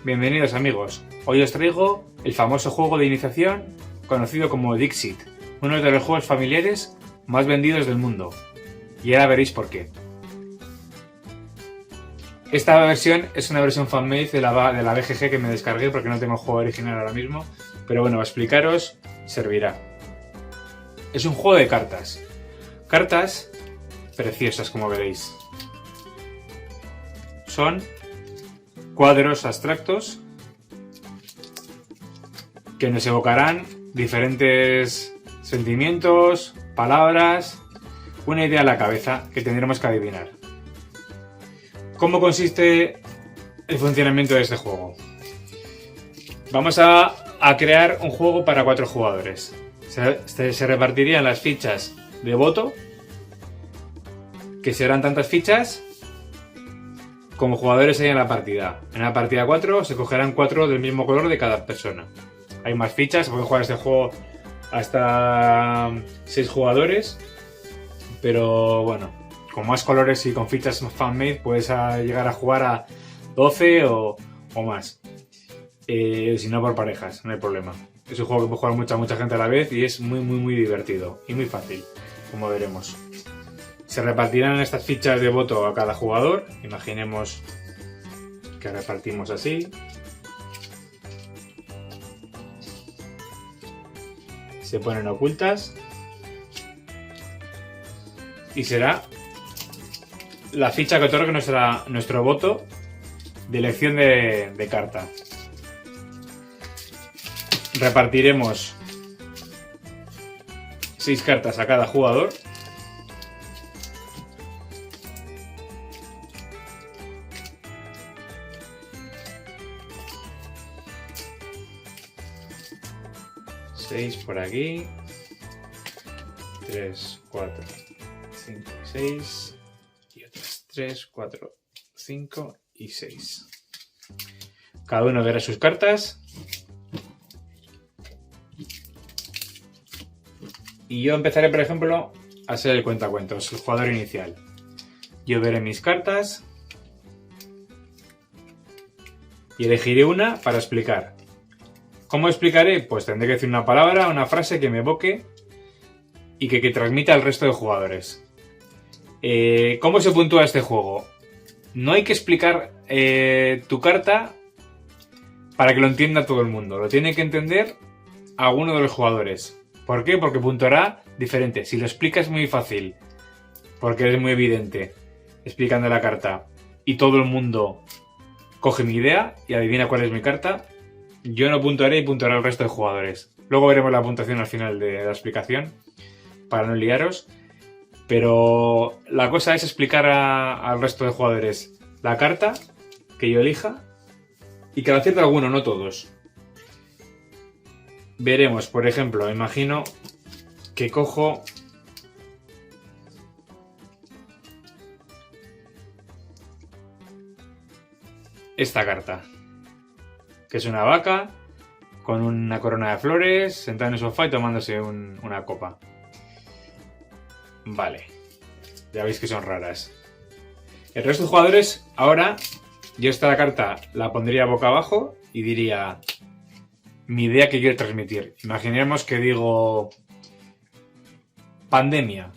Bienvenidos amigos, hoy os traigo el famoso juego de iniciación conocido como Dixit, uno de los juegos familiares más vendidos del mundo, y ahora veréis por qué. Esta versión es una versión fanmade de la BGG que me descargué porque no tengo el juego original ahora mismo, pero bueno, a explicaros servirá. Es un juego de cartas, preciosas como veréis. Son cuadros abstractos que nos evocarán diferentes sentimientos, palabras, una idea a la cabeza que tendremos que adivinar. ¿Cómo consiste el funcionamiento de este juego? Vamos a crear un juego para 4 jugadores. Se repartirían las fichas de voto, que serán tantas fichas como jugadores hay en la partida. En la partida 4 se cogerán 4 del mismo color de cada persona. Hay más fichas, se puede jugar este juego hasta 6 jugadores, pero bueno, con más colores y con fichas fan-made puedes llegar a jugar a 12 o más. Si no por parejas, no hay problema. Es un juego que puede jugar mucha gente a la vez y es muy divertido y muy fácil, como veremos. Se repartirán estas fichas de voto a cada jugador. Imaginemos que repartimos así. Se ponen ocultas. Y será la ficha que otorgue nuestro voto de elección de carta. Repartiremos 6 cartas a cada jugador. Por aquí 3, 4, 5, 6 y otras 3, 4, 5 y 6. Cada uno verá sus cartas y yo empezaré, por ejemplo, a ser el cuentacuentos, el jugador inicial. Yo veré mis cartas y elegiré una para explicar. ¿Cómo explicaré? Pues tendré que decir una palabra, una frase que me evoque y que transmita al resto de jugadores. ¿Cómo se puntúa este juego? No hay que explicar tu carta para que lo entienda todo el mundo. Lo tiene que entender alguno de los jugadores. ¿Por qué? Porque puntuará diferente. Si lo explicas muy fácil, porque es muy evidente, explicando la carta, y todo el mundo coge mi idea y adivina cuál es mi carta, yo no puntuaré y puntuará el resto de jugadores. Luego veremos la puntuación al final de la explicación, para no liaros. Pero la cosa es explicar al resto de jugadores la carta que yo elija y que la acierte alguno, no todos. Veremos, por ejemplo, imagino que cojo esta carta, que es una vaca con una corona de flores, sentada en el sofá y tomándose una copa. Vale, ya veis que son raras. El resto de jugadores, ahora, yo esta carta la pondría boca abajo y diría mi idea que quiero transmitir. Imaginemos que digo pandemia,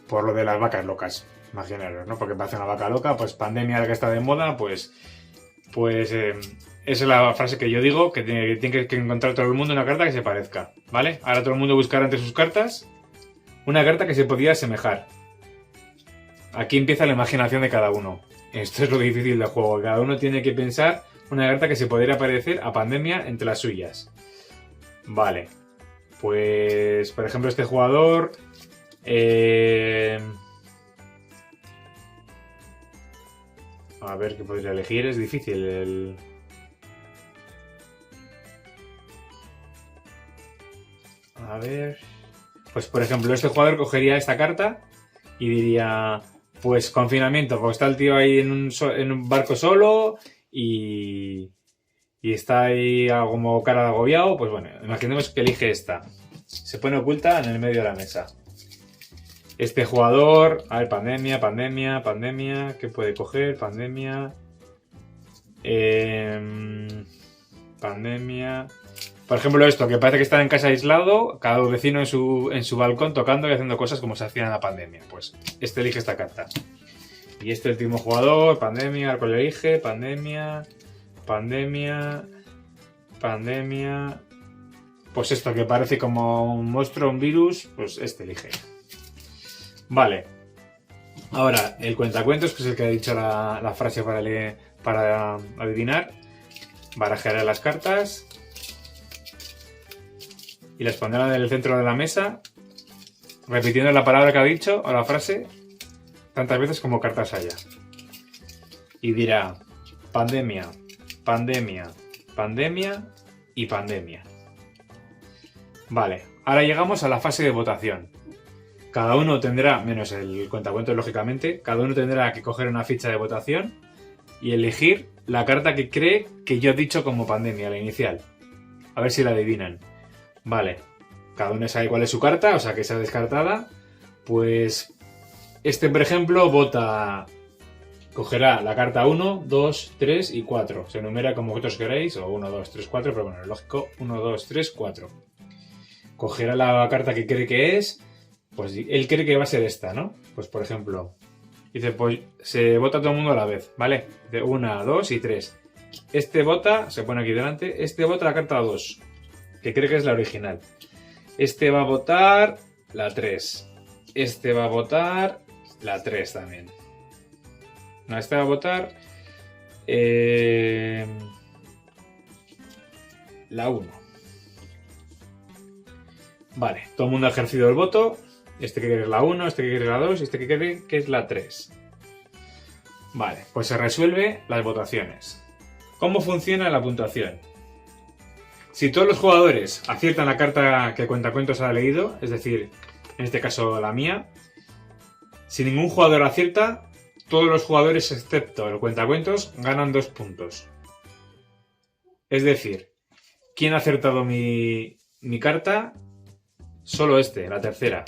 por lo de las vacas locas. Imaginaros, ¿no? Porque parece una vaca loca, pues pandemia, la que está de moda, pues esa es la frase que yo digo, que tiene que encontrar todo el mundo una carta que se parezca, ¿vale? Ahora todo el mundo buscará entre sus cartas una carta que se podía asemejar. Aquí empieza la imaginación de cada uno. Esto es lo difícil del juego. Cada uno tiene que pensar una carta que se pudiera parecer a pandemia entre las suyas. Vale. Pues, por ejemplo, este jugador... A ver qué podría elegir. Es difícil A ver... Pues por ejemplo, este jugador cogería esta carta y diría, pues confinamiento, pues está el tío ahí en un barco solo y está ahí como cara de agobiado. Pues bueno, imaginemos que elige esta. Se pone oculta en el medio de la mesa. Este jugador, a ver, pandemia, ¿qué puede coger? Pandemia. Pandemia. Por ejemplo, esto, que parece que están en casa aislado, cada vecino en su balcón tocando y haciendo cosas como se hacía en la pandemia. Pues este elige esta carta. Y este último jugador, pandemia, el cual elige, pandemia, pandemia, pandemia. Pues esto que parece como un monstruo, un virus, pues este elige. Vale. Ahora, el cuentacuentos, que es el que ha dicho la frase para adivinar. Barajará las cartas y las pondrá en el centro de la mesa, repitiendo la palabra que ha dicho o la frase tantas veces como cartas haya. Y dirá pandemia, pandemia, pandemia y pandemia. Vale, ahora llegamos a la fase de votación. Cada uno tendrá, menos el cuentacuentos lógicamente, cada uno tendrá que coger una ficha de votación y elegir la carta que cree que yo he dicho como pandemia, la inicial. A ver si la adivinan. Vale, cada uno sabe cuál es su carta, o sea que sea descartada. Pues este, por ejemplo, cogerá la carta 1, 2, 3 y 4. Se enumera como vosotros queréis, o 1, 2, 3, 4, pero bueno, es lógico, 1, 2, 3, 4. Cogerá la carta que cree que es, pues él cree que va a ser esta, ¿no? Pues por ejemplo, dice, pues se vota todo el mundo a la vez, ¿vale? De 1, 2 y 3. Este vota, se pone aquí delante, este vota la carta 2, que cree que es la original. Este va a votar la 3. Este va a votar la 3 también. No, este va a votar la 1. Vale, todo el mundo ha ejercido el voto. Este que quiere es la 1, este que quiere es la 2 y este que quiere que es la 3. Vale, pues se resuelve las votaciones. ¿Cómo funciona la puntuación? Si todos los jugadores aciertan la carta que el cuentacuentos ha leído, es decir, en este caso la mía, si ningún jugador acierta, todos los jugadores excepto el cuentacuentos ganan 2 puntos. Es decir, ¿quién ha acertado mi carta? Solo este, la tercera.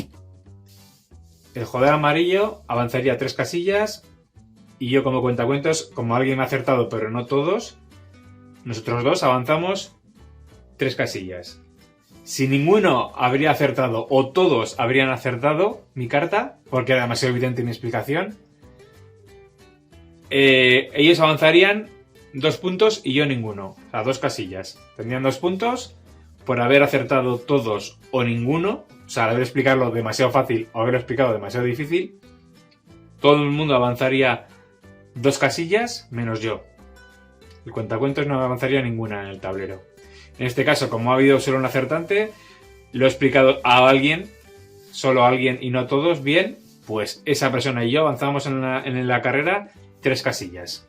El jugador amarillo avanzaría 3 casillas y yo como cuentacuentos, como alguien me ha acertado pero no todos, nosotros dos avanzamos 3 casillas. Si ninguno habría acertado o todos habrían acertado mi carta, porque era demasiado evidente mi explicación, ellos avanzarían 2 puntos y yo ninguno. O sea, 2 casillas. Tendrían 2 puntos por haber acertado todos o ninguno. O sea, al haber explicarlo demasiado fácil o haberlo explicado demasiado difícil, todo el mundo avanzaría 2 casillas menos yo. El cuentacuentos no avanzaría ninguna en el tablero. En este caso, como ha habido solo un acertante, lo he explicado a alguien, solo a alguien y no todos, bien, pues esa persona y yo avanzamos en la carrera 3 casillas.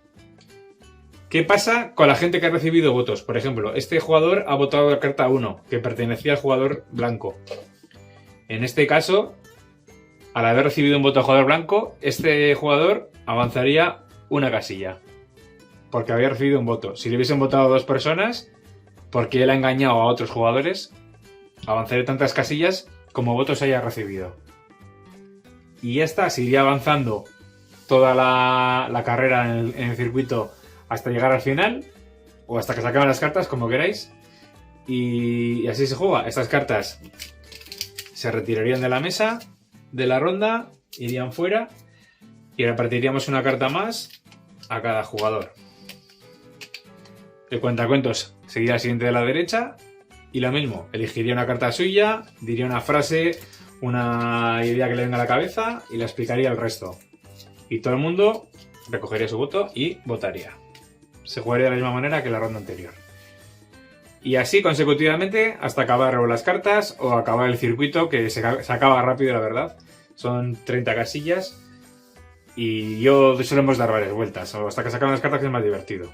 ¿Qué pasa con la gente que ha recibido votos? Por ejemplo, este jugador ha votado la carta 1, que pertenecía al jugador blanco. En este caso, al haber recibido un voto al jugador blanco, este jugador avanzaría 1 casilla, porque había recibido un voto. Si le hubiesen votado 2 personas, porque él ha engañado a otros jugadores, avanzaría tantas casillas como votos haya recibido. Y ya está, se iría avanzando toda la carrera en el circuito hasta llegar al final, o hasta que se acaben las cartas, como queráis. Y así se juega. Estas cartas se retirarían de la mesa, de la ronda, irían fuera y repartiríamos una carta más a cada jugador. El cuentacuentos seguiría al siguiente de la derecha y lo mismo, elegiría una carta suya, diría una frase, una idea que le venga a la cabeza y la explicaría al resto. Y todo el mundo recogería su voto y votaría. Se jugaría de la misma manera que la ronda anterior. Y así consecutivamente hasta acabar las cartas o acabar el circuito, que se acaba rápido, la verdad. Son 30 casillas y yo solemos dar varias vueltas, o hasta que se acaban las cartas, que es más divertido.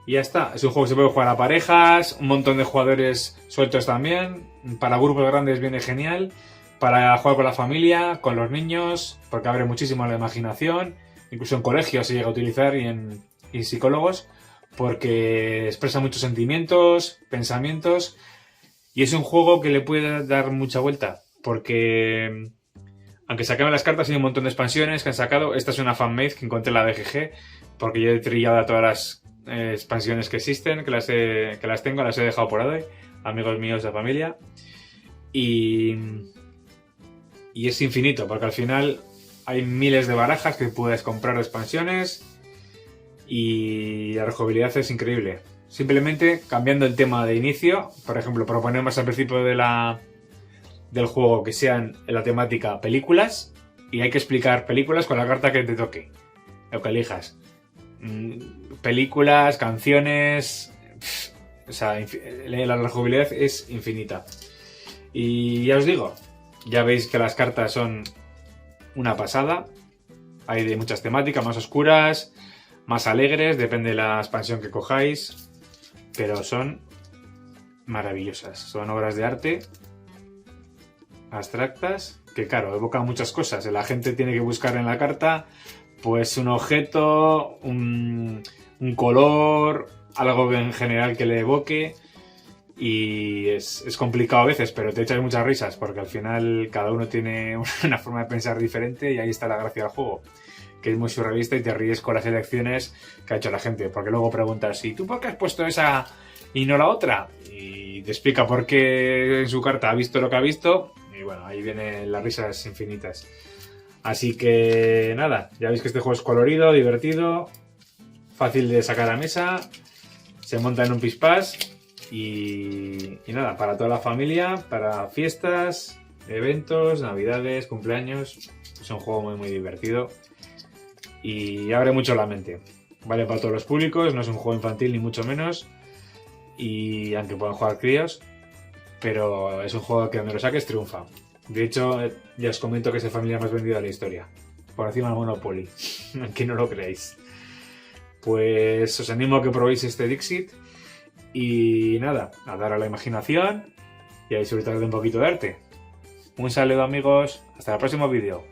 Y ya está, es un juego que se puede jugar a parejas, un montón de jugadores sueltos también, para grupos grandes viene genial, para jugar con la familia, con los niños, porque abre muchísimo la imaginación, incluso en colegios se llega a utilizar y en psicólogos, porque expresa muchos sentimientos, pensamientos, y es un juego que le puede dar mucha vuelta, porque aunque se acaben las cartas hay un montón de expansiones que han sacado. Esta es una fanmade que encontré en la BGG, porque yo he trillado a todas expansiones que existen, que las tengo, las he dejado por ahí, amigos míos de familia. Y es infinito, porque al final hay miles de barajas que puedes comprar de expansiones y la rejugabilidad es increíble. Simplemente cambiando el tema de inicio, por ejemplo, proponemos al principio del juego que sean en la temática películas y hay que explicar películas con la carta que te toque, lo que elijas. Películas, canciones, o sea, la rejugabilidad es infinita. Y ya os digo, ya veis que las cartas son una pasada. Hay de muchas temáticas, más oscuras, más alegres, depende de la expansión que cojáis. Pero son maravillosas. Son obras de arte abstractas que, claro, evocan muchas cosas. La gente tiene que buscar en la carta pues un objeto, un color, algo en general que le evoque. Y es complicado a veces, pero te echas muchas risas porque al final cada uno tiene una forma de pensar diferente y ahí está la gracia del juego, que es muy surrealista y te ríes con las elecciones que ha hecho la gente, porque luego preguntas, ¿y tú por qué has puesto esa y no la otra? Y te explica por qué en su carta ha visto lo que ha visto y bueno, ahí vienen las risas infinitas. Así que nada, ya veis que este juego es colorido, divertido, fácil de sacar a mesa, se monta en un pispás. Y nada, para toda la familia, para fiestas, eventos, navidades, cumpleaños. Es un juego muy muy divertido y abre mucho la mente. Vale para todos los públicos, no es un juego infantil ni mucho menos. Y aunque puedan jugar críos, pero es un juego que donde lo saques triunfa. De hecho, ya os comento que es el familiar más vendido de la historia. Por encima del Monopoly, aunque no lo creáis. Pues os animo a que probéis este Dixit. Y nada, a dar a la imaginación y a disfrutar de un poquito de arte. Un saludo amigos, hasta el próximo vídeo.